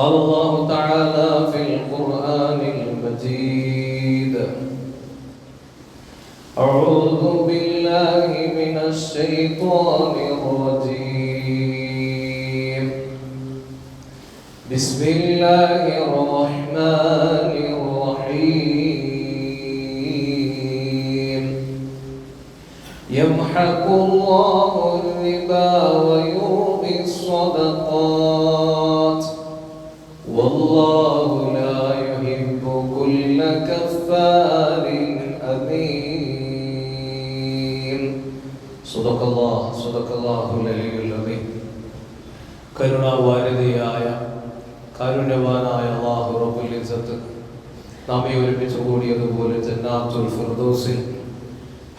قال الله تعالى في القرآن المجيد أعوذ بالله من الشيطان الرجيم بسم الله الرحمن الرحيم يمحق الله الربا ويربي الصدقات والله لا يحب كل كفار أثيم صدق الله العلي العظيم കരുണാവാരിധിയായ കാരുണ്യവാനായ അല്ലാഹു റബ്ബുൽ ഇസ്സത്ത് നമ്മെ ഒരുമിച്ച് കൂടിയതുപോലെ ജന്നാത്തുൽ ഫിർദൗസിൽ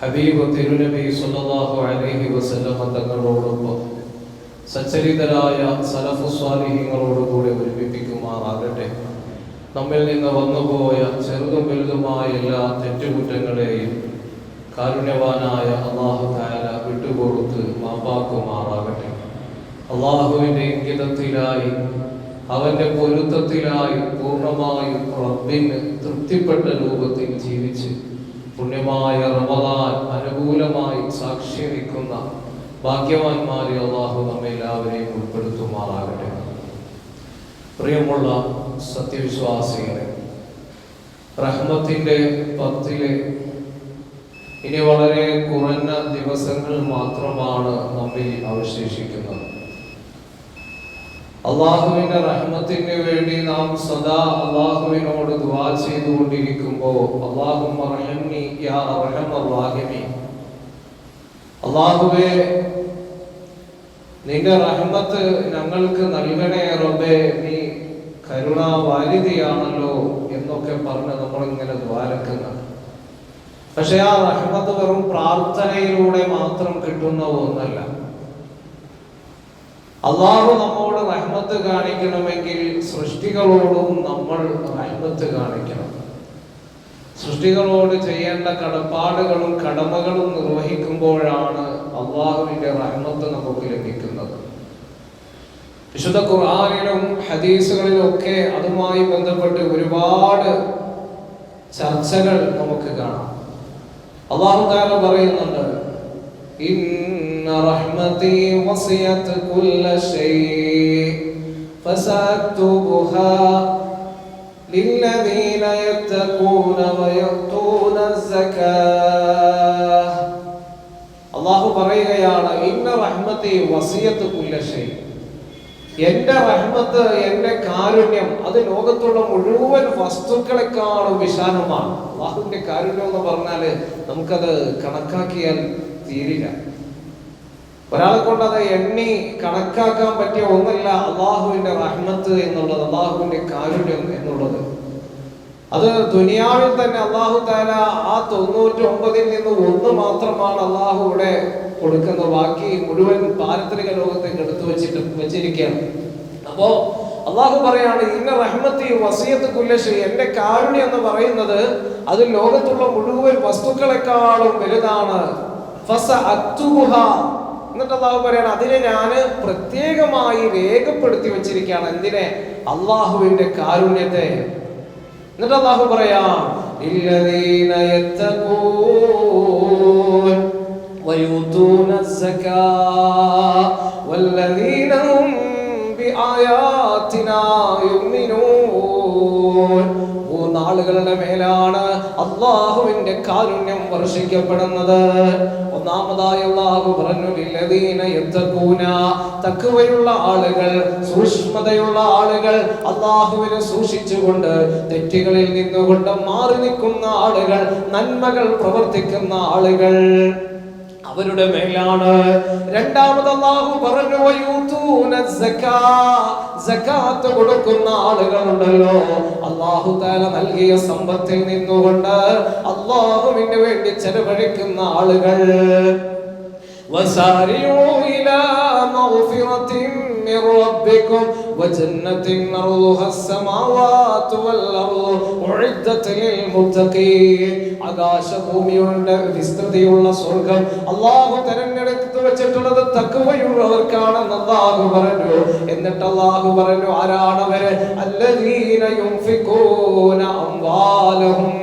ഹബീബ് തിരുനബി സല്ലല്ലാഹു അലൈഹി വസല്ലം തങ്ങളോടൊപ്പം സച്ചരിതരായ സലഫു സ്വാലിഹീങ്ങളോട് കൂടെ ഒരുമിപ്പിക്കുമാറാകട്ടെ. നമ്മിൽ നിന്ന് വന്നുപോയ ചെറുതും വലുതുമായ എല്ലാ തെറ്റുകുറ്റങ്ങളെയും കാരുണ്യവാനായ അല്ലാഹു തആല വിട്ടുകൊടുത്ത് മാപ്പാക്കുമാറാകട്ടെ. അല്ലാഹുവിൻ്റെ ഇംഗിതത്തിലായി അവൻ്റെ പൊരുത്തത്തിലായി പൂർണ്ണമായും റബ്ബിന് തൃപ്തിപ്പെട്ട രൂപത്തിൽ ജീവിച്ച് പുണ്യമായ റമദാൻ അനുകൂലമായി സാക്ഷി നിൽക്കുന്ന ഭാഗ്യവാന്മാരെ അല്ലാഹു നമ്മെ എല്ലാവരെയും ഉൾപ്പെടുത്തുമാറാകട്ടെ. പ്രിയമുള്ള സത്യവിശ്വാസികളെ, റഹ്മത്തിന്റെ 10 ഇനി വളരെ കുറഞ്ഞ ദിവസങ്ങൾ മാത്രമാണ് നമ്മിൽ അവശേഷിക്കുന്നത്. അള്ളാഹുവിന്റെ റഹ്മത്തിന് വേണ്ടി നാം സദാ അള്ളാഹുവിനോട് ദുആ ചെയ്തുകൊണ്ടിരിക്കുമ്പോൾ അല്ലാഹുമ്മ റഹ്മനി യാ അർഹമർ റഹീമീൻ, അള്ളാഹുവേ നിന്റെ റഹ്മത്ത് ഞങ്ങൾക്ക് നൽകണേ റബ്ബേ, നീ കരുണാവാരിധിയാണല്ലോ എന്നൊക്കെ പറഞ്ഞ് നമ്മളിങ്ങനെ ദ്വാരക്കുന്നത്. പക്ഷെ ആ റഹ്മത്ത് വെറും പ്രാർത്ഥനയിലൂടെ മാത്രം കിട്ടുന്ന ഒന്നല്ല. അള്ളാഹു നമ്മോട് റഹ്മത്ത് കാണിക്കണമെങ്കിൽ സൃഷ്ടികളോടും നമ്മൾ റഹ്മത്ത് കാണിക്കണം. സൃഷ്ടികളോട് ചെയ്യേണ്ട കടപ്പാടുകളും കടമകളും നിർവഹിക്കുമ്പോഴാണ് അള്ളാഹുവിന്റെ റഹ്മത്ത് നമുക്ക് ലഭിക്കുന്നത്. വിശുദ്ധ ഖുർആനിലും ഹദീസുകളിലും ഒക്കെ അതുമായി ബന്ധപ്പെട്ട് ഒരുപാട് ചർച്ചകൾ നമുക്ക് കാണാം. അല്ലാഹു തആല പറയുന്നുണ്ട്, ഇന്ന റഹ്മതി വസിയത് കുല്ല ശൈഇ ഫസഅക്തുബുഹാ للذين يتقون ويؤتون الزكاة. അല്ലാഹു പറയുകയാണ്, ഇന്ന റഹ്മതി വസിയത്ത് കുല്ല ശൈ, എന്റെ റഹ്മത്ത്, എന്റെ കാരുണ്യം അത് ലോകത്തുള്ള മുഴുവൻ വസ്തുക്കളെക്കാളും വിശാലമാണ്. അല്ലാഹുവിന്റെ കാരുണ്യം എന്ന് പറഞ്ഞാൽ നമുക്കത് കണക്കാക്കിയാൽ തീരില്ല. ഒരാളെ കൊണ്ട് അത് എണ്ണി കണക്കാക്കാൻ പറ്റിയ ഒന്നല്ല അള്ളാഹുവിന്റെ റഹ്മത്ത് എന്നുള്ളത്, അള്ളാഹുവിന്റെ കാരുണ്യം എന്നുള്ളത്. അത് ദുനിയാവിൽ തന്നെ അല്ലാഹു തആല ആ 99 നിന്ന് 1 മാത്രമാണ് അള്ളാഹു ഇവിടെ കൊടുക്കുന്നത്. ബാക്കി മുഴുവൻ പാരത്രിക ലോകത്തേക്ക് എടുത്തു വെച്ചിരിക്കുകയാണ്. അപ്പോ അള്ളാഹു പറയാണ്, ഇന്ന റഹ്മത്തി വസിയത്ത് കുല്ല ശൈ, എന്റെ കാരുണ്യം എന്ന് പറയുന്നത് അത് ലോകത്തുള്ള മുഴുവൻ വസ്തുക്കളെക്കാളും വലുതാണ്. ഫസഅക്തുബുഹാ, എന്നിട്ട് അള്ളാഹു പറയാണ്, അതിനെ ഞാൻ പ്രത്യേകമായി രേഖപ്പെടുത്തി വെച്ചിരിക്കുകയാണ്. എന്തിനെ? അള്ളാഹുവിന്റെ കാരുണ്യത്തെ. എന്നിട്ട് അള്ളാഹു പറയാം, ഇല്ലദീന യത്തഖൂൻ വയുതൂന അസ്സകാ വല്ലദീന ഹും ബിആയാതിനാ യുമിനൂൻ. 3 ആളുകളുടെ മേലാണ് അള്ളാഹുവിന്റെ കാരുണ്യം വർഷിക്കപ്പെടുന്നത്. ഒന്നാമതായി അല്ലാഹു പറഞ്ഞു, ലില്ലദീന യത്തഖൂന, തഖ്വയുള്ള ആളുകൾ, സൂക്ഷ്മതയുള്ള ആളുകൾ, അല്ലാഹുവിനെ സൂക്ഷിച്ചുകൊണ്ട് തെറ്റുകളിൽ നിന്നുകൊണ്ട് മാറി നിൽക്കുന്ന ആളുകൾ, നന്മകൾ പ്രവർത്തിക്കുന്ന ആളുകൾ, അവരുടെ മേലാണ്. രണ്ടാമത് അല്ലാഹു പറഞ്ഞു, വയൂതൂന സക്കാ, സകാത്ത് കൊടുക്കുന്ന ആളുകളുണ്ടല്ലോ, അല്ലാഹു തആല നൽകിയ സമ്പത്തിൽ നിന്നുകൊണ്ട് അല്ലാഹുവിന് വേണ്ടി ചെലവഴിക്കുന്ന ആളുകൾ. വസാരിഊ ഇലാ മഗ്ഫിറത്തിൻ മിർ റബ്ബിക്കും വജന്നത്തിൻ അർളുഹസ് സമാവാതു വൽ അർളു ഉഇദ്ദത് ലിൽ മുത്തഖീൻ. ആകാശഭൂമിയുടെ വിസ്തൃതിയുള്ള സ്വർഗ്ഗം അല്ലാഹു തിരഞ്ഞെടുത്തു വെച്ചിട്ടുള്ളത് തഖ്വയുള്ളവർക്കാണെന്ന് അല്ലാഹു പറഞ്ഞു. എന്നിട്ട് അല്ലാഹു പറഞ്ഞു, ആരാണവര്? അല്ലദീന യുൻഫിഖൂന അംവാലഹും,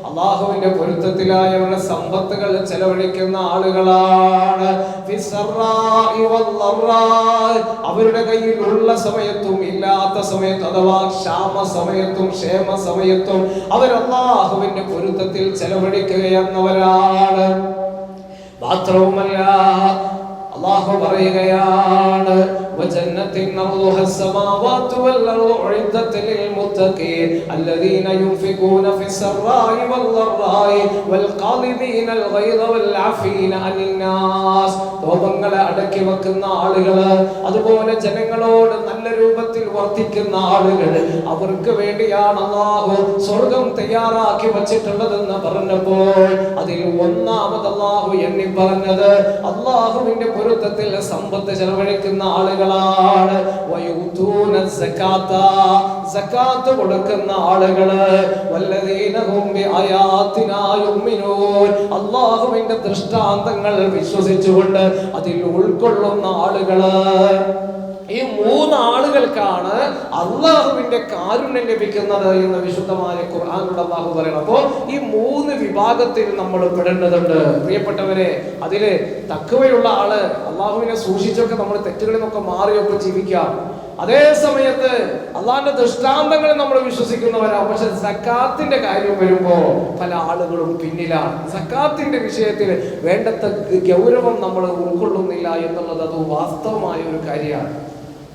അല്ലാഹുവിന്റെ പൊരുത്തത്തിലായി അവരുടെ സമ്പത്തുകൾ ചെലവഴിക്കുന്ന ആളുകളാണ്. അവരുടെ കയ്യിൽ ഉള്ള സമയത്തും ഇല്ലാത്ത സമയത്തും, അഥവാ ക്ഷാമ സമയത്തും ക്ഷേമ സമയത്തും അവർ അല്ലാഹുവിന്റെ പൊരുത്തത്തിൽ ചെലവഴിക്കുകയെന്നവരാണ്. മാത്രവുമല്ല അല്ലാഹു പറയുകയാണ്, വജന്നത്തിൻ അർളുഹസ് സമാവാതു വൽ അർളു ഉഇദ്ദത് ലിൽ മുത്തഖീൻ അല്ലദീന യുൻഫിഖൂന ഫിസ്സറായി വൽ ളറായി വൽ ഖാദിമീനൽ ഗൈദ വൽ അഫീന അനിൻ നാസ്. കോപങ്ങളെ അടക്കി വെക്കുന്ന ആളുകൾ, അതുപോലെ ജനങ്ങളോട് നല്ല രൂപത്തിൽ വർത്തിക്കുന്ന ആളുകൾ, അവർക്ക് വേണ്ടിയാണ് അല്ലാഹു സ്വർഗ്ഗം തയ്യാറാക്കി വച്ചിട്ടുള്ളതെന്ന് പറഞ്ഞപ്പോൾ അതിൽ ഒന്നാമത് അല്ലാഹു എണ്ണി പറഞ്ഞത് അല്ലാഹുവിന്റെ പൊരുത്തത്തിൽ സമ്പത്ത് ചെലവഴിക്കുന്ന ആളുകളാണ്. വയൂതൂന സകാത്ത, സകാത്ത് കൊടുക്കുന്ന ആളുകള്. വല്ലദീന ഹും ബിആയാതിനാ യുമിനൂൻ, അല്ലാഹുവിന്റെ ദൃഷ്ടാന്തങ്ങൾ വിശ്വസിച്ചുകൊണ്ട് അതിൽ ഉൾക്കൊള്ളുന്ന ആളുകള്. ഈ മൂന്ന് ആളുകൾക്കാണ് അള്ളാഹുവിന്റെ കാരുണ്യം ലഭിക്കുന്നത് എന്ന് വിശുദ്ധമായ ഖുർആനിലൂടെ അല്ലാഹു പറയണം. അപ്പോൾ ഈ മൂന്ന് വിഭാഗത്തിൽ നമ്മൾ പെടേണ്ടതുണ്ട് പ്രിയപ്പെട്ടവരെ. അതില് തഖ്വയുള്ള ആള്, അള്ളാഹുവിനെ സൂക്ഷിച്ചൊക്കെ നമ്മൾ തെറ്റുകളിൽ നിന്നൊക്കെ മാറിയൊക്കെ ജീവിക്കാം. അതേ സമയത്ത് അള്ളാഹിന്റെ ദൃഷ്ടാന്തങ്ങളെ നമ്മൾ വിശ്വസിക്കുന്നവരാണ്. പക്ഷെ സക്കാത്തിന്റെ കാര്യം വരുമ്പോ പല ആളുകളും പിന്നിലാണ്. സക്കാത്തിന്റെ വിഷയത്തിൽ വേണ്ടത്ര ഗൗരവം നമ്മൾ ഉൾക്കൊള്ളുന്നില്ല എന്നുള്ളത് അത് വാസ്തവമായ ഒരു കാര്യമാണ്.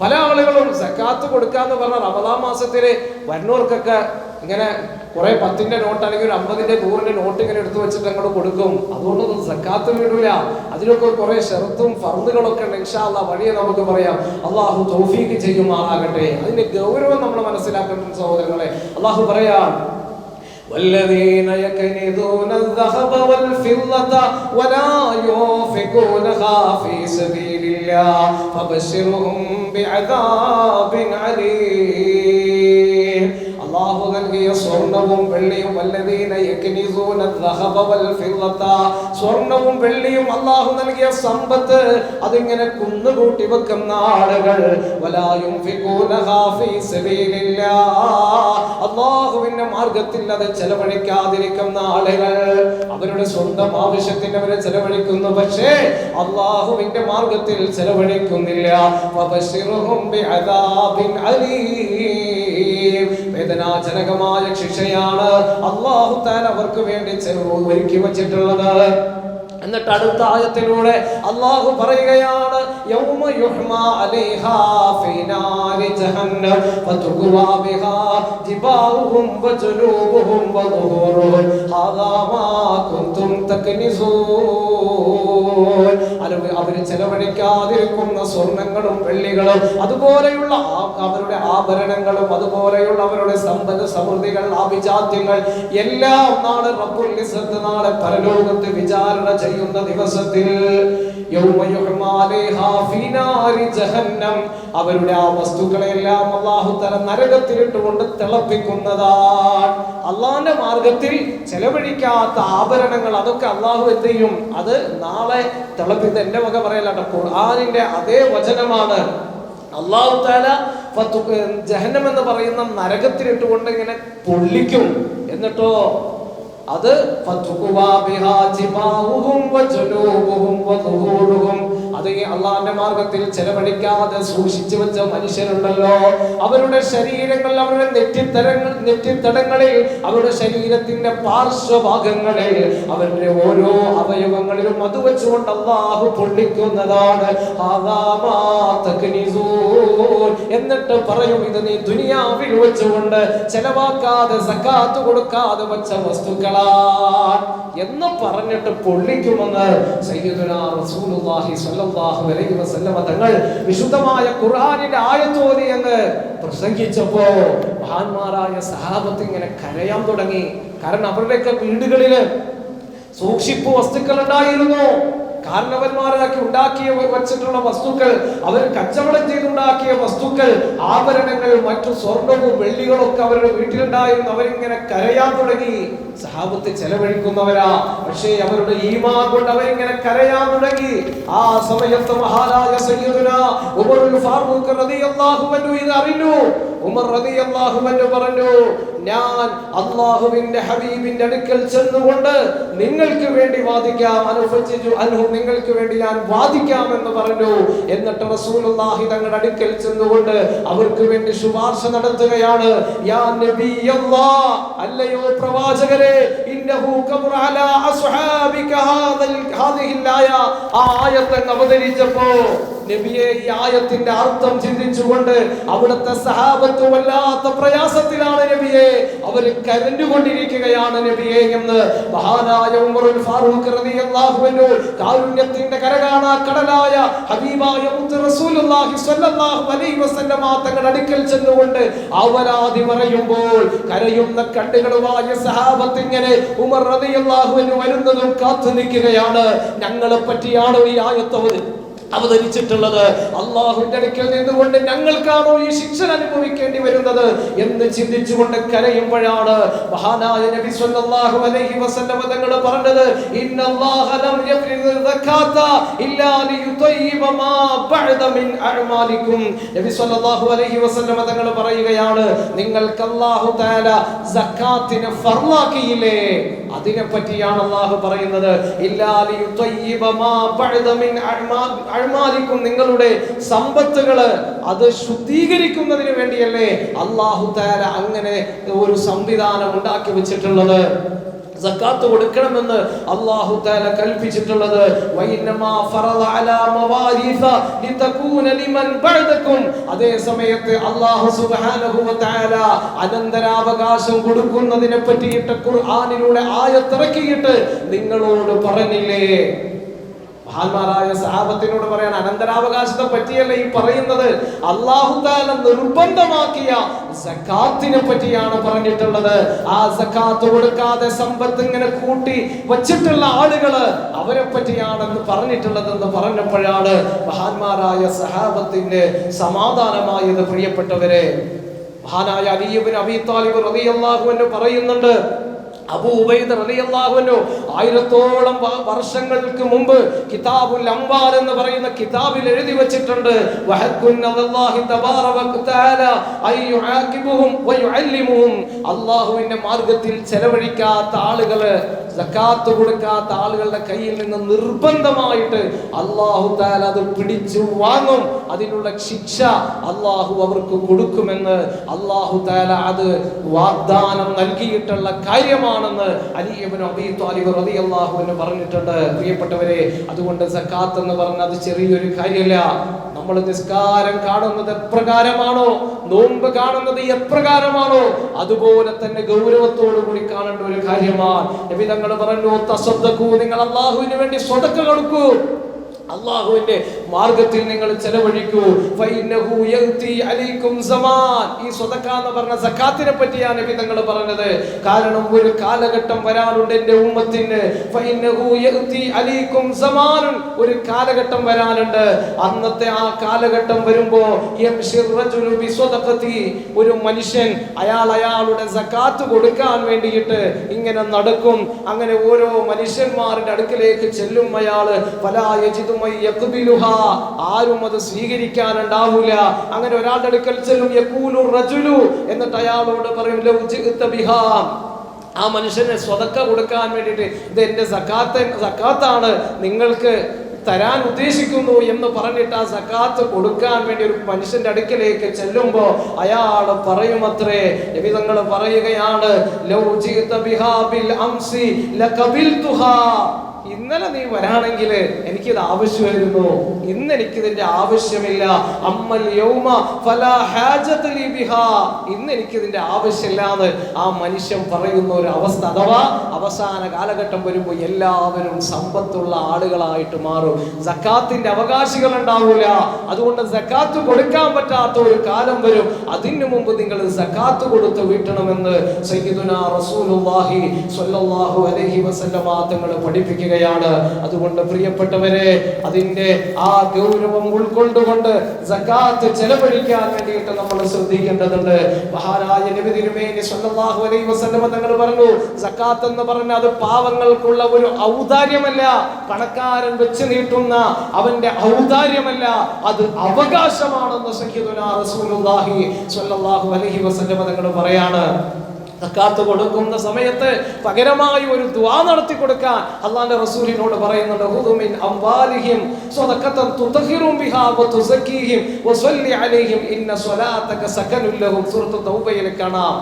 പല ആളുകളും സക്കാത്ത് കൊടുക്കാന്ന് പറഞ്ഞ റമദാൻ മാസത്തില് വരുന്നവർക്കൊക്കെ ഇങ്ങനെ കുറെ 10ന്റെ നോട്ട് അല്ലെങ്കിൽ ഒരു 50ന്റെ 100ന്റെ നോട്ട് ഇങ്ങനെ എടുത്തു വെച്ചിട്ട് അങ്ങോട്ട് കൊടുക്കും. അതുകൊണ്ടൊന്നും സക്കാത്ത് വീടൂല. അതിലൊക്കെ കുറെ ഷർത്തും ഫർദുകളൊക്കെ ഉണ്ട്. ഇൻഷാ അല്ലാഹ് വഴിയെ നമുക്ക് പറയാം. അള്ളാഹു തൗഫീഖ് ചെയ്യുമാറാകട്ടെ. അതിന്റെ ഗൗരവം നമ്മൾ മനസ്സിലാക്കണം സഹോദരങ്ങളെ. അള്ളാഹു പറയാം, والذين يكنزون الذهب والفضة ولا ينفقونها في سبيل الله فبشرهم بعذاب عليم. അല്ലാഹു നൽകിയ സ്വർണവും വെള്ളിയും, വല്ലദീന യക്നിസൂന الذهب والفضة, സ്വർണവും വെള്ളിയും അല്ലാഹു നൽകിയ സമ്പത്ത് അതിങ്ങനെ കുന്നുകൂട്ടി വെക്കുന്ന ആളുകൾ, വലാ യുൻഫിഖൂനഹാ ഫീ സബീലില്ലാഹ്, അല്ലാഹുവിന്റെ മാർഗ്ഗത്തിൽ അത് ചെലവഴിക്കാതിരിക്കുന്ന ആളുകൾ, അവരുടെ സ്വന്തം ആവശ്യത്തിന് അവരെ ചെലവഴിക്കുന്നു, പക്ഷേ അല്ലാഹുവിന്റെ മാർഗ്ഗത്തിൽ ചെലവഴിക്കുന്നില്ല. ഫബശിർഹും ബിഅദാബിൻ അലീം, വേദനാജനകമായ ശിക്ഷയാണ് അല്ലാഹു തആല അവർക്ക് വേണ്ടി ഒരുക്കി വച്ചിട്ടുള്ളത്. എന്നിട്ട് അടുത്ത ആയത്തിലൂടെ അല്ലാഹു പറയുകയാണ്, യൗമ യുഹ്മാ അലൈഹാ ഫീ നാരി ജഹന്നം ഫതുഖ്വാ ബിഹാ ജിബാഹും വജുനൂബുഹും വദുഹൂറുഹും ഹാദാ മാ കുൻതും തക്നിസൂൻ. അവർ ചെലവഴിക്കാതിരിക്കുന്ന സ്വർണ്ണങ്ങളും വെള്ളികളും അതുപോലെയുള്ള അവരുടെ ആഭരണങ്ങളും അതുപോലെയുള്ള അവരുടെ സമ്പത്ത് സമൃദ്ധികൾ ആഭിജാത്യങ്ങൾ എല്ലാം നാളെ റബ്ബുൽ ഇസ്സത്ത് നാളെ പരലോകത്ത് വിചാരണ ചെയ്യുന്ന ദിവസത്തിൽ യൗമ യുഹ്മാ അലൈഹാ ഫീ നാരി ജഹന്നം, അവരുടെ ആ വസ്തുക്കളെല്ലാം അല്ലാഹു തആല നരകത്തിലിട്ടുകൊണ്ട് തിളപ്പിക്കുന്നതാണ്. അല്ലാഹുവിന്റെ മാർഗ്ഗത്തിൽ ചെലവഴിക്കാത്ത ആഭരണങ്ങൾ അതൊക്കെ അല്ലാഹു എന്ത് ചെയ്യും? അത് നാളെ തിളപ്പിക്കുന്ന, എന്റെ വക പറയല്ലാട്ടോ, ഖുർആനിന്റെ അതേ വചനമാണ്. അല്ലാഹു തആല ജഹന്നം എന്ന് പറയുന്ന നരകത്തിലിട്ടുകൊണ്ട് ഇങ്ങനെ പൊള്ളിക്കും. എന്നിട്ടോ അത് അത് അള്ളാന്റെ മാർഗത്തിൽ ചെലവഴിക്കാതെ സൂക്ഷിച്ചു വെച്ച മനുഷ്യരുണ്ടല്ലോ, അവരുടെ ശരീരങ്ങൾ, അവരുടെ നെറ്റിത്തടങ്ങളിൽ, അവരുടെ ശരീരത്തിന്റെ പാർശ്വഭാഗങ്ങളിൽ, അവരുടെ ഓരോ അവയവങ്ങളിലും അത് വെച്ചുകൊണ്ട് അല്ലാഹു പൊള്ളിക്കുന്നതാണ്. എന്നിട്ട് പറയും, ഇത് നീ ദുനിയാവിൽ വെച്ചുകൊണ്ട് ചെലവാക്കാതെ സക്കാത്ത് കൊടുക്കാതെ വെച്ച വസ്തുക്കളാണ് എന്ന് പറഞ്ഞിട്ട് പൊള്ളിക്കുമെന്ന് സയ്യിദുനാ റസൂലുള്ളാഹി സ്വല്ലല്ലാഹു അലൈഹി വസല്ലം തങ്ങൾ വിശുദ്ധമായ ഖുർആനിന്റെ ആയത്തോതി എന്ന് പ്രസംഗിച്ചപ്പോ മഹാന്മാരായ സഹാബത്ത് ഇങ്ങനെ കരയാൻ തുടങ്ങി. കാരണം അവരുടെയൊക്കെ വീടുകളില് സൂക്ഷിപ്പ് വസ്തുക്കൾ ഉണ്ടായിരുന്നു. കാരണവന്മാരാക്കി ഉണ്ടാക്കിയ വെച്ചിട്ടുള്ള വസ്തുക്കൾ, അവർ കച്ചവടം ചെയ്തുണ്ടാക്കിയ വസ്തുക്കൾ, ആഭരണങ്ങൾ, മറ്റു സ്വർണവും വെള്ളികളൊക്കെ അവരുടെ വീട്ടിലുണ്ടായിരുന്നു. അവരിങ്ങനെ കരയാൻ തുടങ്ങി. സഹാബത്ത് ചെലവഴിക്കുന്നവരാ, പക്ഷേ അവരുടെ ഈമാൻ കൊണ്ട് അവരിങ്ങനെ കരയാൻ തുടങ്ങി. ആ സമയത്ത് മഹാനായ സയ്യിദുനാ ഉമറുൽ ഫാറൂഖ് റളിയല്ലാഹു അൻഹു ഇത് അറിഞ്ഞു. ഉമർ റളിയല്ലാഹു അൻഹു പറഞ്ഞു, ഞാൻ അല്ലാഹുവിന്റെ ഹബീബിന്റെ അടുക്കൽ ചെന്നുകൊണ്ട് നിങ്ങൾക്ക് വേണ്ടി വാദിക്കാം, നിങ്ങൾക്ക് വേണ്ടി ഞാൻ വാദിക്കാം എന്ന് പറഞ്ഞു. എന്നിട്ട് റസൂലുള്ളാഹി തങ്ങളുടെ അടുക്കൽ ചെന്നുകൊണ്ട് അവർക്ക് വേണ്ടി ശുപാർശ നടത്തുകയാണ്. യാ നബിയല്ലാഹ്, അല്ലയോ പ്രവാചകരെ, ഇന്നഹു ഖബറ അലാ അസ്ഹാബിക ഹാദിഹിൽ ആയ. ആ ആയത്ത് അവതരിച്ചപ്പോ നബിയെ ഈ ആയത്തിന്റെ അർത്ഥം ചിന്തിച്ചുകൊണ്ട് അവിടുത്തെ സഹാബത്ത് വല്ലാത്ത പ്രയാസത്തിലാണ് നബിയെ, അവർ കരഞ്ഞുകൊണ്ടിരിക്കുകയാണ് നബിയെ എന്ന് മഹാനായ ഉമറുൽ ഫാറൂഖ് റളിയല്ലാഹു അൻഹു കാരുണ്യത്തിന്റെ കരകാണാ കടലായ ഹബീബായ മുത്ത് റസൂലുള്ളാഹി സ്വല്ലല്ലാഹു അലൈഹി വസല്ലമ തങ്ങളുടെ അടുക്കൽ ചെന്നുകൊണ്ട് അവരാധി പറയുമ്പോൾ കരയുന്ന കണ്ണുകളുമായ സഹാബത്ത് ഇങ്ങനെ ഉമർ റളിയല്ലാഹു അൻഹു വരുന്നതും കാത്തു നിൽക്കുകയാണ്. ഞങ്ങളെ പറ്റിയാണോ ഈ ആയത്ത് അവതരിച്ചിട്ടുള്ളത്? അല്ലാഹുവിന്റെ അടുക്കൽ നിന്നുകൊണ്ട് ഞങ്ങൾക്കാണോ ഈ ശിക്ഷ അനുഭവിക്കേണ്ടി വരുന്നത് എന്ന് ചിന്തിച്ചുകൊണ്ട് കരയുമ്പോഴാണ് മഹാനായ നബി സല്ലല്ലാഹു അലൈഹി വസല്ലം തങ്ങൾ പറഞ്ഞത്, ഇന്നല്ലാഹ ലം യഫ്രിദ് സകാത ഇല്ലാ ലിയുതയ്യിബ മാ ബഅദ മിൻ അഅമാലികും. നബി സല്ലല്ലാഹു അലൈഹി വസല്ലം തങ്ങൾ പറയുകയാണ്, നിങ്ങൾക്ക് അല്ലാഹു തആല സകാത്തിനെ ഫർളാക്കിയില്ലേ, അതിനെ പറ്റിയാണ് അല്ലാഹു പറയുന്നത്. ഇല്ലാ ലിയുതയ്യിബ മാ ബഅദ മിൻ അഅമാലികും, നിങ്ങളുടെ സമ്പത്തുകള് അത് ശുദ്ധീകരിക്കുന്നതിന് വേണ്ടിയല്ലേ അല്ലാഹു തആല അങ്ങനെ ഒരു സംവിധാനം ഉണ്ടാക്കി വെച്ചിട്ടുള്ളത്. സക്കാത്ത് കൊടുക്കണമെന്ന് അല്ലാഹു തആല കൽപ്പിച്ചിട്ടുള്ളത്. വഇന്നമാ ഫറദ അലാ മവാരിസ ലിതകൂന ലിമൻ ബഅദകും. അതേ സമയത്ത് അല്ലാഹു സുബ്ഹാനഹു വ തആല അനന്തരാവകാശം കൊടുക്കുന്നതിനെ പറ്റിയിട്ട് ഖുർആനിലൂടെ ആയത്ത് ഇറക്കിയിട്ട് നിങ്ങളോട് പറഞ്ഞില്ലേ? മഹാന്മാരായ സഹാബത്തിനോട് പറയാൻ അനന്തരാവകാശത്തെ പറ്റിയല്ല ഈ പറയുന്നത്, അല്ലാഹു തആല നിർബന്ധമാക്കിയ സക്കാത്തിനെ പറ്റിയാണ് പറഞ്ഞിട്ടുള്ളത്. ആ സക്കാത്ത് കൊടുക്കാതെ സമ്പത്ത് ഇങ്ങനെ കൂട്ടി വച്ചിട്ടുള്ള ആളുകള് അവരെ പറ്റിയാണെന്ന് പറഞ്ഞിട്ടുള്ളതെന്ന് പറഞ്ഞപ്പോഴാണ് മഹാന്മാരായ സഹാബത്തിന്റെ സമാധാനമായത്. പ്രിയപ്പെട്ടവരെ, മഹാനായ അലി ഇബ്നു അബീ ത്വാലിബ് റളിയല്ലാഹു അൻഹു പറയുന്നുണ്ട്, അബൂ ഉബൈദ റളിയല്ലാഹു അൻഹു 1000ഓളം വർഷങ്ങൾക്ക് മുമ്പ് കിതാബുൽ അംവാൽ എന്ന് പറയുന്ന കിതാബിൽ എഴുതി വെച്ചിട്ടുണ്ട്, വഹഖുന്നല്ലാഹി തബാറക വതആല അയ്യുആഖിബുഹും വയുഅല്ലിമുഹും. അല്ലാഹുവിന്റെ മാർഗ്ഗത്തിൽ ചെലവഴിക്കാത്ത ആളുകള്, സക്കാത്ത് കൊടുക്കാത്ത ആളുകളുടെ കയ്യിൽ നിന്ന് നിർബന്ധമായിട്ട് അല്ലാഹു തആല അത് പിടിച്ചു വാങ്ങും. അതിനുള്ള ശിക്ഷ അല്ലാഹു അവർക്ക് കൊടുക്കുമെന്ന് അല്ലാഹു തആല അത് വാഗ്ദാനം നൽകിയിട്ടുള്ള കാര്യമാണെന്ന് അലി ഇബ്നു അബീ ത്വാലിബ് റളിയല്ലാഹു അൻഹു പറഞ്ഞിട്ടുണ്ട്. പ്രിയപ്പെട്ടവരെ, അതുകൊണ്ട് സക്കാത്ത് എന്ന് പറഞ്ഞാൽ അത് ചെറിയൊരു കാര്യമല്ല. നമ്മൾ നിസ്കാരം കാണുന്നത് എപ്രകാരമാണോ, നോമ്പ് കാണുന്നത് എപ്രകാരമാണോ, അതുപോലെ തന്നെ ഗൗരവത്തോടു കൂടി കാണേണ്ട ഒരു കാര്യമാണ്. നബി തങ്ങൾ പറഞ്ഞു, തസദ്ദഖൂ, നിങ്ങൾ അല്ലാഹുവിന് വേണ്ടി സ്വതക്ക കൊടുക്കൂ, അല്ലാഹുവിന്റെ മാർഗ്ഗത്തിൽ നിങ്ങൾ ചെലവഴിക്കൂ. ഫഇന്നഹു യഅതി അലൈക്കും സമാൻ. ഈ സ്വതക്ക എന്ന് പറഞ്ഞ സക്കാത്തിനെ പറ്റിയാണ് നബി തങ്ങൾ പറഞ്ഞത്. കാരണം ഒരു കാലഘട്ടം വരാനുണ്ട് എൻ്റെ ഉമ്മത്തിന്. ഫഇന്നഹു യഅതി അലൈക്കും സമാൻ, ഒരു കാലഘട്ടം വരാനുണ്ട്. അന്നത്തെ ആ കാലഘട്ടം വരുമ്പോ യംശിർ റജുലു ബിസ്വദഖതി, ഒരു മനുഷ്യൻ അയാളുടെ സക്കാത്ത് കൊടുക്കാൻ വേണ്ടിയിട്ട് ഇങ്ങനെ നടക്കും. അങ്ങനെ ഓരോ മനുഷ്യന്മാരുടെ അടുക്കലേക്ക് ചെല്ലും അയാള്. ഫലാ യജിദു ആരും അത് സ്വീകരിക്കാനുണ്ടാവൂല. അങ്ങനെ ഒരാളുടെ അടുക്കൽ ചെല്ലും, യഖൂലു റജുലു, എന്നിട്ട് അയാളോട് പറയും, ലൗ ജിഅത ബിഹാ, ആ മനുഷ്യനെ സ്വതക്ക കൊടുക്കാൻ വേണ്ടിയിട്ട് ഇത് എന്റെ സക്കാത്താണ്, നിങ്ങൾക്ക് തരാൻ ഉദ്ദേശിക്കുന്നു എന്ന് പറഞ്ഞിട്ട് ആ സക്കാത്ത് കൊടുക്കാൻ വേണ്ടി ഒരു മനുഷ്യന്റെ അടുക്കലേക്ക് ചെല്ലുമ്പോ അയാൾ പറയുമത്രേ, നബി തങ്ങൾ പറയുകയാണ്, ലൗ ജിഅത ബിഹാ ബിൽ അംസി ലഖബിൽതുഹാ, ഇന്നലെ നീ വരാണെങ്കിൽ എനിക്കിത് ആവശ്യമായിരുന്നു, ഇന്ന് എനിക്കിതിന്റെ ആവശ്യമില്ല. അമ്മൽ യൗമ ഫലാ ഹാജത ലി ബിഹാ, ഇന്ന് എനിക്കിതിന്റെ ആവശ്യമില്ലാന്ന് ആ മനുഷ്യൻ പറയുന്ന ഒരു അവസ്ഥ. അഥവാ അവസാന കാലഘട്ടം വരുമ്പോൾ എല്ലാവരും സമ്പത്തുള്ള ആളുകളായിട്ട് മാറും, സക്കാത്തിന്റെ അവകാശികൾ ഉണ്ടാവൂല. അതുകൊണ്ട് സക്കാത്ത് കൊടുക്കാൻ പറ്റാത്ത ഒരു കാലം വരും. അതിനു മുമ്പ് നിങ്ങൾ സക്കാത്ത് കൊടുത്ത് വീട്ടണമെന്ന് സയ്യിദുനാ റസൂലുള്ളാഹി സ്വല്ലല്ലാഹു അലൈഹി വസല്ലമ തങ്ങൾ പഠിപ്പിക്കുക. പറയുകയാണ്. അതുകൊണ്ട് പ്രിയപ്പെട്ടവരെ, അതിന്റെ ആ ഗൗരവം ഉൾക്കൊണ്ടുകൊണ്ട് സക്കാത്ത് ചെലവഴിക്കാൻ വേണ്ടിയിട്ട് നമ്മൾ ശ്രദ്ധിക്കേണ്ടതുണ്ട്. മഹാനായ നബി തിരുമേനി സ്വല്ലല്ലാഹു അലൈഹി വസല്ലം തങ്ങൾ പറഞ്ഞു, സക്കാത്ത് എന്ന് പറഞ്ഞാൽ അത് പാവങ്ങൾക്കുള്ള ഒരു ഔദാര്യമല്ല, പണക്കാരൻ വെച്ച് നീട്ടുന്ന അവന്റെ ഔദാര്യമല്ല, അത് അവകാശമാണെന്ന് സയ്യിദുനാ റസൂലുള്ളാഹി സ്വല്ലല്ലാഹു അലൈഹി വസല്ലം തങ്ങൾ പറയാണ്. സക്കാത്ത് കൊടുക്കുന്ന സമയത്ത് പകരമായി ഒരു ദുആ നടത്തി കൊടുക്കാൻ അല്ലാഹുവിന്റെ റസൂലിനോട് പറയുന്നുണ്ട്. ഖുദു മിൻ അംവാലിഹിം സ്വദഖതൻ തുതഹിറും ബിഹാ വതുസക്കീഹിം വസല്ലി അലൈഹിം ഇന്ന സ്വലാതക സകനുൽ ലഹും. സൂറത്ത് തൗബയിൽ കാണാം.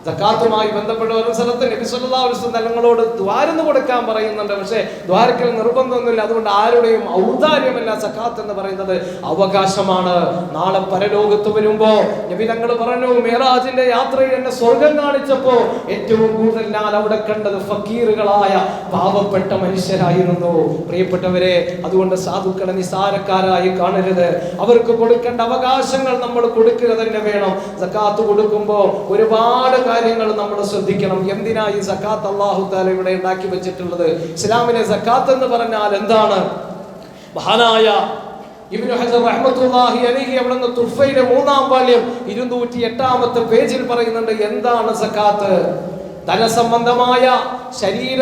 സക്കാത്തുമായി ബന്ധപ്പെട്ട ഒരു സ്ഥലത്ത് നബി സല്ലല്ലാഹു അലൈഹി വസല്ലം തങ്ങളോട് ദ്വാരന്ന് കൊടുക്കാൻ പറയുന്നുണ്ട്. പക്ഷേ ദ്വാരക്കൽ നിർബന്ധമൊന്നുമില്ല. അതുകൊണ്ട് ആരുടെയും ഔദാര്യമല്ല സക്കാത്ത് എന്ന് പറയുന്നത്, അവകാശമാണ്. നാളെ പരലോകത്ത് വരുമ്പോ നബി തങ്ങൾ പറഞ്ഞു, മിഅ്റാജിന്റെ യാത്രയിൽ എന്നെ സ്വർഗം കാണിച്ചപ്പോ ഏറ്റവും കൂടുതൽ ഞാൻ അവിടെ കണ്ടത് ഫക്കീറുകളായ പാവപ്പെട്ട മനുഷ്യരായിരുന്നു. പ്രിയപ്പെട്ടവരെ, അതുകൊണ്ട് സാധുക്കളെ നിസാരക്കാരായി കാണരുത്. അവർക്ക് കൊടുക്കേണ്ട അവകാശങ്ങൾ നമ്മൾ കൊടുക്കുക തന്നെ വേണം. സക്കാത്ത് കൊടുക്കുമ്പോ ഒരുപാട് കാര്യങ്ങൾ നമ്മൾ ശ്രദ്ധിക്കണം. എന്തിനാ ഈ സക്കാത്ത് അല്ലാഹു തആല ഇവിടെ ഉണ്ടാക്കി വെച്ചിട്ടുള്ളത്? ഇസ്ലാമിലെ സക്കാത്ത് എന്ന് പറഞ്ഞാൽ എന്താണ്? മഹാനായ ഇബ്നു ഹജർ റഹ്മത്തുള്ളാഹി അലൈഹി അവിടുന്ന് തുഫയിലെ 3-ാം വാല്യം 208-ാമത്തെ പേജിൽ പറയുന്നുണ്ട് എന്താണ് സക്കാത്ത്. ധനസംബന്ധമായ, ശരീര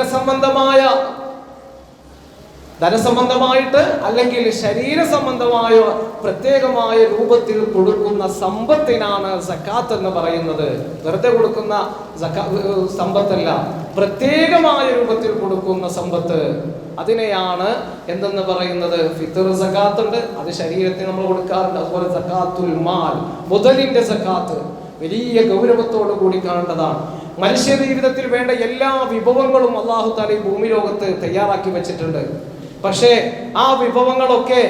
ധനസംബന്ധമായിട്ട് അല്ലെങ്കിൽ ശരീര സംബന്ധമായ പ്രത്യേകമായ രൂപത്തിൽ കൊടുക്കുന്ന സമ്പത്തിനാണ് സക്കാത്ത് എന്ന് പറയുന്നത്. വെറുതെ കൊടുക്കുന്ന സമ്പത്തല്ല, പ്രത്യേകമായ രൂപത്തിൽ കൊടുക്കുന്ന സമ്പത്ത്, അതിനെയാണ് എന്തെന്ന് പറയുന്നത്. ഫിത്ർ സക്കാത്ത് ഉണ്ട്, അത് ശരീരത്തിന് നമ്മൾ കൊടുക്കാറുണ്ട്. അതുപോലെ സക്കാത്തുൽ മാൽ, മുതലിന്റെ സക്കാത്ത് വലിയ ഗൗരവത്തോടു കൂടി കാണേണ്ടതാണ്. മനുഷ്യ ജീവിതത്തിൽ വേണ്ട എല്ലാ വിഭവങ്ങളും അല്ലാഹു തആല ഈ ഭൂമി ലോകത്ത് തയ്യാറാക്കി വെച്ചിട്ടുണ്ട്. പക്ഷേ ആ വിഭവങ്ങളൊക്കെ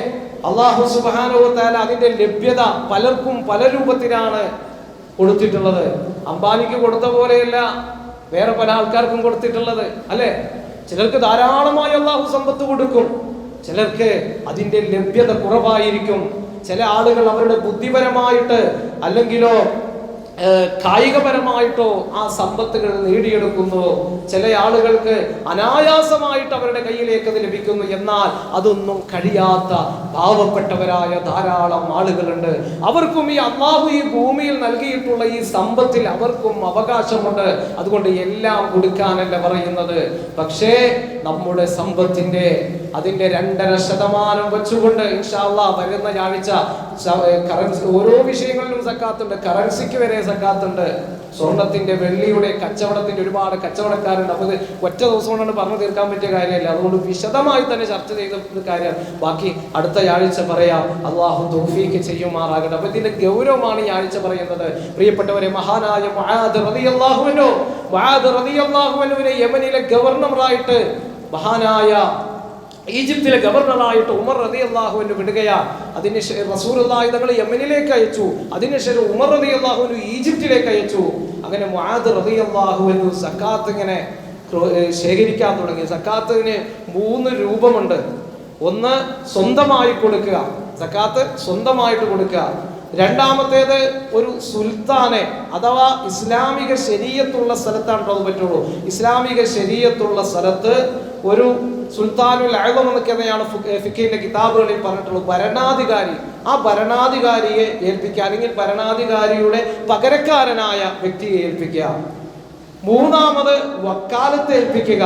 അല്ലാഹു സുബ്ഹാനഹു വ തആല അതിന്റെ ലഭ്യത പലർക്കും പല രൂപത്തിലാണ് കൊടുത്തിട്ടുള്ളത്. അംബാനിക്ക് കൊടുത്ത പോലെയല്ല വേറെ പല ആൾക്കാർക്കും കൊടുത്തിട്ടുള്ളത്, അല്ലെ? ചിലർക്ക് ധാരാളമായി അല്ലാഹു സമ്പത്ത് കൊടുക്കും, ചിലർക്ക് അതിന്റെ ലഭ്യത കുറവായിരിക്കും. ചില ആളുകൾ അവരുടെ ബുദ്ധിപരമായിട്ട് അല്ലെങ്കിലോ കായികപരമായിട്ടോ ആ സമ്പത്തുകൾ നേടിയെടുക്കുന്നു. ചില ആളുകൾക്ക് അനായാസമായിട്ട് അവരുടെ കയ്യിലേക്ക് അത് ലഭിക്കുന്നു. എന്നാൽ അതൊന്നും കഴിയാത്ത പാവപ്പെട്ടവരായ ധാരാളം ആളുകളുണ്ട്. അവർക്കും ഈ അല്ലാഹു ഈ ഭൂമിയിൽ നൽകിയിട്ടുള്ള ഈ സമ്പത്തിൽ അവർക്കും അവകാശമുണ്ട്. അതുകൊണ്ട് എല്ലാം കൊടുക്കാനല്ല പറയുന്നത്. പക്ഷേ നമ്മുടെ സമ്പത്തിന്റെ അതിന്റെ 2.5% വെച്ചുകൊണ്ട് ഇൻഷാ അല്ലാഹ് വരുന്ന ആഴ്ച ഓരോ വിഷയങ്ങളിലും സക്കാത്തുണ്ട്. കറൻസിക്ക് വരെ സക്കാത്തുണ്ട്. സ്വർണത്തിന്റെ, വെള്ളിയുടെ, കച്ചവടത്തിന്റെ ഒരുപാട് കച്ചവടക്കാരുണ്ട്. അപ്പോൾ ഇത് ഒറ്റ ദിവസം കൊണ്ടാണ് പറഞ്ഞു തീർക്കാൻ പറ്റിയ കാര്യമല്ല. അതുകൊണ്ട് വിശദമായി തന്നെ ചർച്ച ചെയ്ത കാര്യം ബാക്കി അടുത്ത ആഴ്ച പറയാം. അള്ളാഹു തൗഫീഖ് ചെയ്യുമാറാകട്ടെ. അപ്പൊ ഇതിന്റെ ഗൗരവമാണ് ഈ ആഴ്ച പറയുന്നത്. പ്രിയപ്പെട്ടവരെ, മഹാനായ മുആദ് റളിയല്ലാഹു അൻഹുവിനെ യമനിലെ ഗവർണറായിട്ട്, മഹാനായ ഈജിപ്തിലെ ഗവർണറായിട്ട് ഉമർ റളിയല്ലാഹു അൻഹു വിടുകയാണ്. അതിനുശേഷം റസൂലുള്ളാഹി തങ്ങൾ യമനിലേക്ക് അയച്ചു. അതിനുശേഷം ഉമർ റളിയല്ലാഹു അൻഹു ഈജിപ്തിലേക്ക് അയച്ചു. അങ്ങനെ മുആദ് റളിയല്ലാഹു അൻഹു സക്കാത്ത് ഇങ്ങനെ ശേഖരിക്കാൻ തുടങ്ങി. സക്കാത്തിന് 3 രൂപമുണ്ട്. ഒന്ന് സ്വന്തമായി കൊടുക്കുക, സക്കാത്ത് സ്വന്തമായിട്ട് കൊടുക്കുക. രണ്ടാമത്തേത് ഒരു സുൽത്താനെ അഥവാ ഇസ്ലാമിക ശരീഅത്തുള്ള സ്ഥലത്താണ് അത് പറ്റുള്ളൂ. ഇസ്ലാമിക ശരീഅത്തുള്ള സ്ഥലത്ത് ഒരു സുൽത്താനുൽ അഅ്ലം എന്നൊക്കെയാണ് ഫിഖിന്റെ കിതാബുകളിൽ പറഞ്ഞിട്ടുള്ളത്. ഭരണാധികാരി, ആ ഭരണാധികാരിയെ ഏൽപ്പിക്കുക, അല്ലെങ്കിൽ ഭരണാധികാരിയുടെ പകരക്കാരനായ വ്യക്തിയെ ഏൽപ്പിക്കുക. മൂന്നാമത് വക്കാലത്ത് ഏൽപ്പിക്കുക.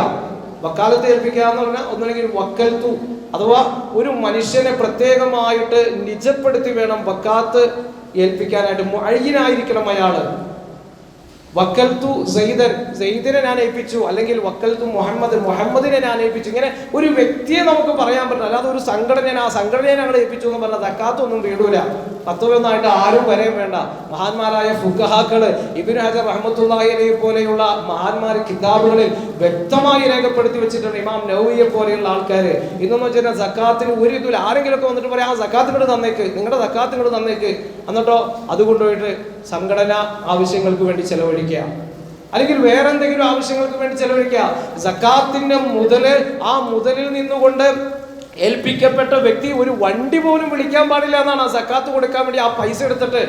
വക്കാലത്ത് ഏൽപ്പിക്കുക എന്ന് പറഞ്ഞാൽ ഒന്നുമില്ലെങ്കിൽ വക്കൽത്തു അഥവാ ഒരു മനുഷ്യനെ പ്രത്യേകമായിട്ട് നിജപ്പെടുത്തി വേണം വക്കാത്ത് ഏൽപ്പിക്കാനായിട്ട്. മുഅയ്യിനായിരിക്കണം അയാള്. വക്കൽത്തു സെയ്ദിനെ ഞാൻ ഏൽപ്പിച്ചു, അല്ലെങ്കിൽ വക്കൽത്തു മുഹമ്മദിനെ ഞാൻ ഏൽപ്പിച്ചു. ഇങ്ങനെ ഒരു വ്യക്തിയെ നമുക്ക് പറയാൻ പറ്റില്ല. അല്ലാതെ ഒരു സംഘടനയെ ആ സംഘടനയെ ഞങ്ങൾ ഏൽപ്പിച്ചു എന്ന് പറഞ്ഞാൽ സക്കാത്തൊന്നും വീടൂല. പത്തുവൊന്നായിട്ട് ആരും വരെയും വേണ്ട. മഹാന്മാരായ ഫുഖഹാക്കള്, ഇബ്നു ഹജർ റഹ്മത്തുള്ളാഹി അലൈഹി പോലെയുള്ള മഹാന്മാർ കിതാബുകളിൽ വ്യക്തമായി രേഖപ്പെടുത്തി വെച്ചിട്ടുണ്ട്. ഇമാം നവവിയെ പോലെയുള്ള ആൾക്കാര് ഇന്നെന്ന് വെച്ചാൽ സക്കാത്തിന് ഒരു ഇതിൽ ആരെങ്കിലും ഒക്കെ വന്നിട്ട് പറയാം, ആ സക്കാത്ത് ഇങ്ങോട്ട് തന്നേക്ക്, നിങ്ങളുടെ സക്കാത്ത് ഇങ്ങോട്ട് തന്നേക്ക്, എന്നിട്ടോ അത് കൊണ്ടുപോയിട്ട് സംഘടന ആവശ്യങ്ങൾക്ക് വേണ്ടി ചെലവഴിക്കുക, അല്ലെങ്കിൽ വേറെ എന്തെങ്കിലും ആവശ്യങ്ങൾക്ക് വേണ്ടി ചെലവഴിക്കുക. സക്കാത്തിന്റെ മുതല്, ആ മുതലിൽ നിന്നുകൊണ്ട് ഏൽപ്പിക്കപ്പെട്ട വ്യക്തി ഒരു വണ്ടി പോലും വിളിക്കാൻ പാടില്ല എന്നാണ്. ആ സക്കാത്ത് കൊടുക്കാൻ വേണ്ടി ആ പൈസ എടുത്തിട്ട്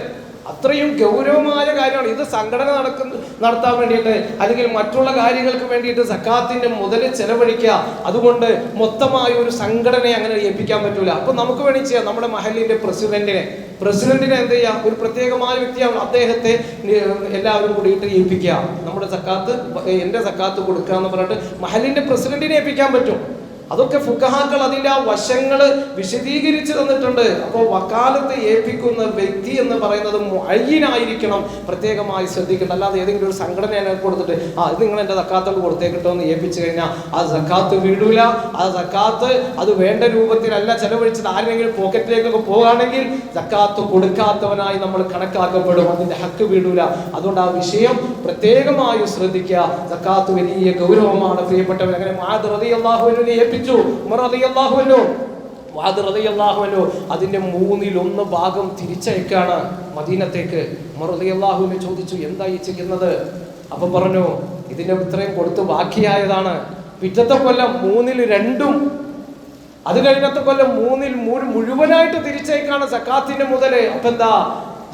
അത്രയും ഗൗരവമായ കാര്യമാണ് ഇത്. സംഘടന നടത്താൻ വേണ്ടിയിട്ട് അല്ലെങ്കിൽ മറ്റുള്ള കാര്യങ്ങൾക്ക് വേണ്ടിയിട്ട് സക്കാത്തിന്റെ മുതൽ ചെലവഴിക്കുക. അതുകൊണ്ട് മൊത്തമായ ഒരു സംഘടനയെ അങ്ങനെ ഏൽപ്പിക്കാൻ പറ്റൂല. അപ്പൊ നമുക്ക് വേണ്ടി ചെയ്യാം. നമ്മുടെ മഹലിന്റെ പ്രസിഡന്റിനെ എന്ത് ചെയ്യാം, ഒരു പ്രത്യേകമായ വ്യക്തിയാണ്, അദ്ദേഹത്തെ എല്ലാവരും കൂടിയിട്ട് ഏൽപ്പിക്കുക. നമ്മുടെ സക്കാത്ത്, എന്റെ സക്കാത്ത് കൊടുക്കുക എന്ന് പറഞ്ഞിട്ട് മഹലിന്റെ പ്രസിഡന്റിനെ ഏൽപ്പിക്കാൻ പറ്റും. അതൊക്കെ ഫുഖഹാക്കൾ അതിന്റെ ആ വശങ്ങൾ വിശദീകരിച്ച് തന്നിട്ടുണ്ട്. അപ്പോൾ വക്കാലത്ത് ഏൽപ്പിക്കുന്ന വ്യക്തി എന്ന് പറയുന്നത് മുഅയ്യിനായിരിക്കണം, പ്രത്യേകമായി ശ്രദ്ധിക്കണം. അല്ലാതെ ഏതെങ്കിലും ഒരു സംഘടനയെ കൊടുത്തിട്ട് ഇത് നിങ്ങൾ എൻ്റെ സക്കാത്തോട് കൊടുത്തേക്കിട്ടോ എന്ന് ഏൽപ്പിച്ചു കഴിഞ്ഞാൽ ആ സക്കാത്ത് വീഴൂല. ആ സക്കാത്ത് അത് വേണ്ട രൂപത്തിലല്ല ചെലവഴിച്ചത്. ആരെങ്കിലും പോക്കറ്റിലേക്കൊക്കെ പോകുകയാണെങ്കിൽ സക്കാത്ത് കൊടുക്കാത്തവനായി നമ്മൾ കണക്കാക്കപ്പെടും, അതിന്റെ ഹക്ക് വീഴൂല. അതുകൊണ്ട് ആ വിഷയം പ്രത്യേകമായി ശ്രദ്ധിക്കുക. സക്കാത്ത് വലിയ ഗൗരവമാണ് പ്രിയപ്പെട്ടവർ. അങ്ങനെ മുആദ് റളിയല്ലാഹു അൻഹുവിനെ ഏൽപ്പിച്ചു. ഉമർ റളിയല്ലാഹു അൻഹു, മുആദ് റളിയല്ലാഹു അൻഹു അതിന്റെ 1/3 ഭാഗം തിരിച്ചയക്കാണ് മദീനത്തേക്ക്. ഉമർ റളിയല്ലാഹു അൻഹു ചോദിച്ചു, എന്താ ഈ ചെയ്യുന്നത്? അപ്പൊ പറഞ്ഞു, ഇതിന്റെ ഇത്രയും കൊടുത്ത് ബാക്കിയായതാണ്. പിറ്റത്തെ കൊല്ലം 2/3, അത് കഴിഞ്ഞത്തെ കൊല്ലം 3/3 മുഴുവനായിട്ട് തിരിച്ചയക്കാണ് സക്കാത്തിന്റെ മുതല്. അപ്പൊ എന്താ,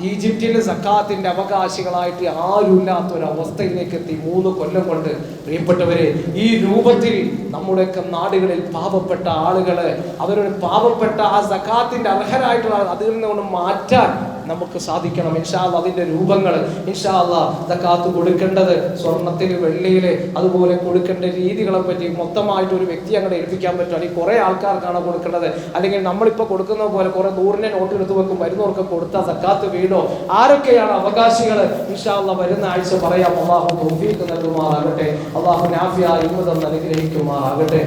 ഈജിപ്തിലെ സക്കാത്തിന്റെ അവകാശികളായിട്ട് ആരുമില്ലാത്ത ഒരു അവസ്ഥയിലേക്ക് എത്തി 3 കൊല്ലം കൊണ്ട്. പ്രിയപ്പെട്ടവരെ, ഈ രൂപത്തിൽ നമ്മുടെയൊക്കെ നാടുകളിൽ പാവപ്പെട്ട ആളുകള് അവരുടെ പാവപ്പെട്ട ആ സക്കാത്തിന്റെ അർഹരായിട്ടുള്ള അതിൽ നിന്ന് മാറ്റാൻ നമുക്ക് സാധിക്കണം. ഇൻഷാ അല്ലാഹ് അതിന്റെ രൂപങ്ങൾ ഇൻഷാ അല്ലാഹ് സക്കാത്ത് കൊടുക്കേണ്ടത് സ്വർണത്തില് വെള്ളിയില് അതുപോലെ കൊടുക്കേണ്ട രീതികളെ പറ്റി മൊത്തമായിട്ട് ഒരു വ്യക്തി അങ്ങനെ ഏൽപ്പിക്കാൻ പറ്റും. അല്ലെങ്കിൽ കുറെ ആൾക്കാർക്കാണ് കൊടുക്കേണ്ടത്, അല്ലെങ്കിൽ നമ്മളിപ്പോ കൊടുക്കുന്ന പോലെ കുറെ 100 നോട്ട് എടുത്ത് വെക്കും, വരുന്നവർക്ക് കൊടുത്താൽ സക്കാത്ത് വീണോ? ആരൊക്കെയാണ് അവകാശികൾ? ഇൻഷാ അല്ലാഹ് വരുന്ന ആഴ്ച പറയാം. അല്ലാഹു തൗഫീഖ് നൽകുമാറാകട്ടെ. അല്ലാഹു നാഫിയായ ഇൽമു തന്ന് അനുഗ്രഹിക്കുമാറാകട്ടെ.